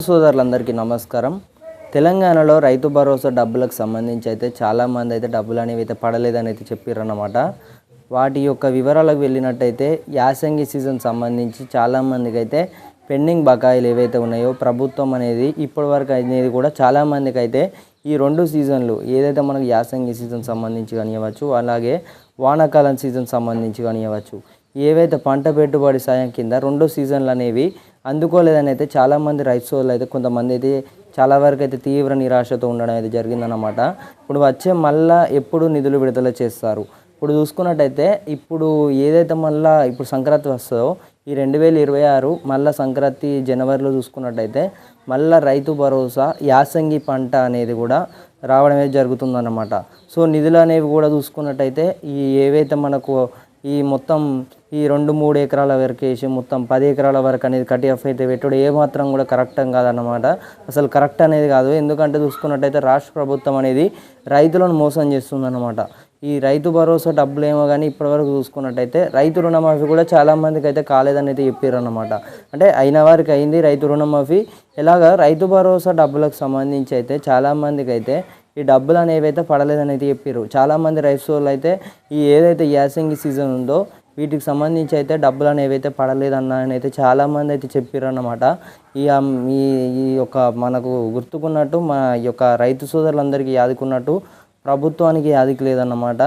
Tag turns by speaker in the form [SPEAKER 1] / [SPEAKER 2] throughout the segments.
[SPEAKER 1] సోదరులందరికీ నమస్కారం. తెలంగాణలో రైతు భరోసా డబ్బులకు సంబంధించి అయితే చాలామంది అయితే డబ్బులు అనేవి అయితే పడలేదని అయితే చెప్పారన్నమాట. వాటి యొక్క వివరాలకు వెళ్ళినట్టయితే యాసంగి సీజన్ సంబంధించి చాలామందికి అయితే పెండింగ్ బకాయిలు ఏవైతే ఉన్నాయో ప్రభుత్వం అనేది ఇప్పటివరకు అనేది కూడా చాలామందికి అయితే ఈ రెండు సీజన్లు ఏదైతే మనకు యాసంగి సీజన్ సంబంధించి కానివ్వచ్చు, అలాగే వానాకాలం సీజన్ సంబంధించి కానివ్వచ్చు, ఏవైతే పంట పెట్టుబడి సాయం కింద రెండు సీజన్లు అనేవి అందుకోలేదని అయితే చాలామంది రైతు సోదరులు అయితే కొంతమంది అయితే చాలా వరకు అయితే తీవ్ర నిరాశతో ఉండడం అయితే జరిగిందన్నమాట. ఇప్పుడు వచ్చే మళ్ళా ఎప్పుడు నిధులు విడుదల చేస్తారు? ఇప్పుడు చూసుకున్నట్టయితే ఇప్పుడు ఏదైతే మళ్ళీ ఇప్పుడు సంక్రాంతి వస్తుందో ఈ 2026 మళ్ళీ సంక్రాంతి జనవరిలో చూసుకున్నట్టయితే మళ్ళీ రైతు భరోసా యాసంగి పంట అనేది కూడా రావడమే జరుగుతుందన్నమాట. సో నిధులు అనేవి కూడా చూసుకున్నట్టయితే ఈ ఏవైతే మనకు ఈ మొత్తం ఈ 2-3 ఎకరాల వరకు వేసి మొత్తం 10 ఎకరాల వరకు అనేది కట్ ఆఫ్ అయితే పెట్టుడు ఏమాత్రం కూడా కరెక్ట్ కాదన్నమాట. అసలు కరెక్ట్ అనేది కాదు. ఎందుకంటే చూసుకున్నట్టయితే రాష్ట్ర ప్రభుత్వం అనేది రైతులను మోసం చేస్తుందన్నమాట. ఈ రైతు భరోసా డబ్బులు ఏమో కానీ ఇప్పటివరకు చూసుకున్నట్టయితే రైతు రుణమాఫీ కూడా చాలామందికి అయితే కాలేదని అయితే చెప్పారన్నమాట. అంటే అయిన వారికి అయింది రైతు రుణమాఫీ. ఇలాగా రైతు భరోసా డబ్బులకు సంబంధించి అయితే చాలామందికి అయితే ఈ డబ్బులు అనేవి అయితే పడలేదని అయితే చెప్పారు. చాలామంది రైతు సోదరులు అయితే ఈ ఏదైతే యాసంగి సీజన్ ఉందో వీటికి సంబంధించి అయితే డబ్బులు అనేవి అయితే పడలేదన్న అని అయితే చాలామంది అయితే చెప్పారన్నమాట. ఈ ఈ యొక్క మనకు గుర్తుకున్నట్టు మన యొక్క రైతు సోదరులందరికీ యాదుకున్నట్టు ప్రభుత్వానికి యాదికి లేదన్నమాట.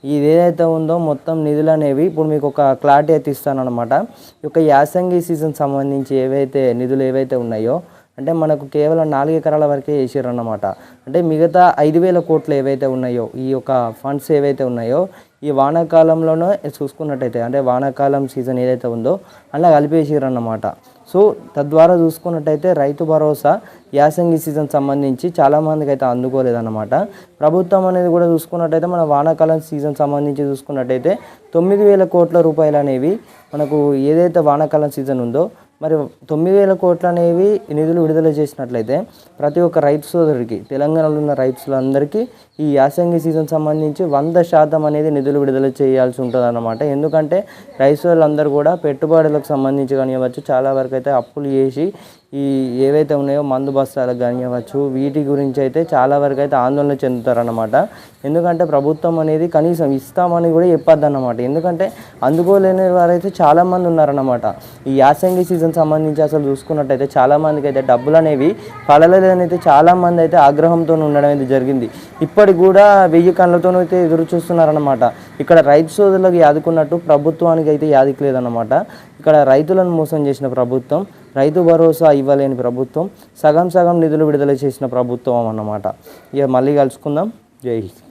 [SPEAKER 1] ఇది ఏదైతే ఉందో మొత్తం నిధులు అనేవి ఇప్పుడు మీకు ఒక క్లారిటీ అయితే ఇస్తానన్నమాట. ఈ యొక్క యాసంగి సీజన్ సంబంధించి ఏవైతే నిధులు ఏవైతే ఉన్నాయో అంటే మనకు కేవలం 4 ఎకరాల వరకే వేసారన్నమాట. అంటే మిగతా 5,000 కోట్లు ఏవైతే ఉన్నాయో ఈ యొక్క ఫండ్స్ ఏవైతే ఉన్నాయో ఈ వానాకాలంలోనే చూసుకున్నట్టయితే అంటే వానాకాలం సీజన్ ఏదైతే ఉందో అలా కలిపేసారన్నమాట. సో తద్వారా చూసుకున్నట్టయితే రైతు భరోసా యాసంగి సీజన్ సంబంధించి చాలామందికి అయితే అందుకోలేదన్నమాట. ప్రభుత్వం అనేది కూడా చూసుకున్నట్టయితే మన వానాకాలం సీజన్ సంబంధించి చూసుకున్నట్టయితే 9,000 కోట్ల రూపాయలు అనేవి మనకు ఏదైతే వానాకాలం సీజన్ ఉందో మరి 9,000 కోట్లు అనేవి నిధులు విడుదల చేసినట్లయితే ప్రతి ఒక్క రైతు సోదరుడికి తెలంగాణలో ఉన్న రైతులందరికీ ఈ యాసంగి సీజన్ సంబంధించి 100% అనేది నిధులు విడుదల చేయాల్సి ఉంటుంది అన్నమాట. ఎందుకంటే రైతు సోదరులందరూ కూడా పెట్టుబడులకు సంబంధించి కానివ్వచ్చు చాలా వరకు అయితే అప్పులు చేసి ఈ ఏవైతే ఉన్నాయో మందు బస్తాలకు కానివ్వచ్చు వీటి గురించి అయితే చాలా వరకు అయితే ఆందోళన చెందుతారన్నమాట. ఎందుకంటే ప్రభుత్వం అనేది కనీసం ఇస్తామని కూడా చెప్పొద్దన్నమాట. ఎందుకంటే అందుకోలేని వారైతే చాలామంది ఉన్నారన్నమాట. ఈ యాసంగి సీజన్ సంబంధించి అసలు చూసుకున్నట్టయితే చాలామందికి అయితే డబ్బులు అనేవి పడలేదని అయితే చాలామంది అయితే ఆగ్రహంతో ఉండడం అయితే జరిగింది. ఇప్పటికి కూడా 1000 కళ్ళతో అయితే ఎదురు చూస్తున్నారన్నమాట. ఇక్కడ రైతు సోదరులకు యాదుకున్నట్టు ప్రభుత్వానికి అయితే యాదికి లేదన్నమాట. ఇక్కడ రైతులను మోసం చేసిన ప్రభుత్వం, రైతు భరోసా ఇవ్వలేని ప్రభుత్వం, సగం నిధులు విడుదల చేసిన ప్రభుత్వం అన్నమాట. ఇక మళ్ళీ కలుసుకుందాం. జై హింద్.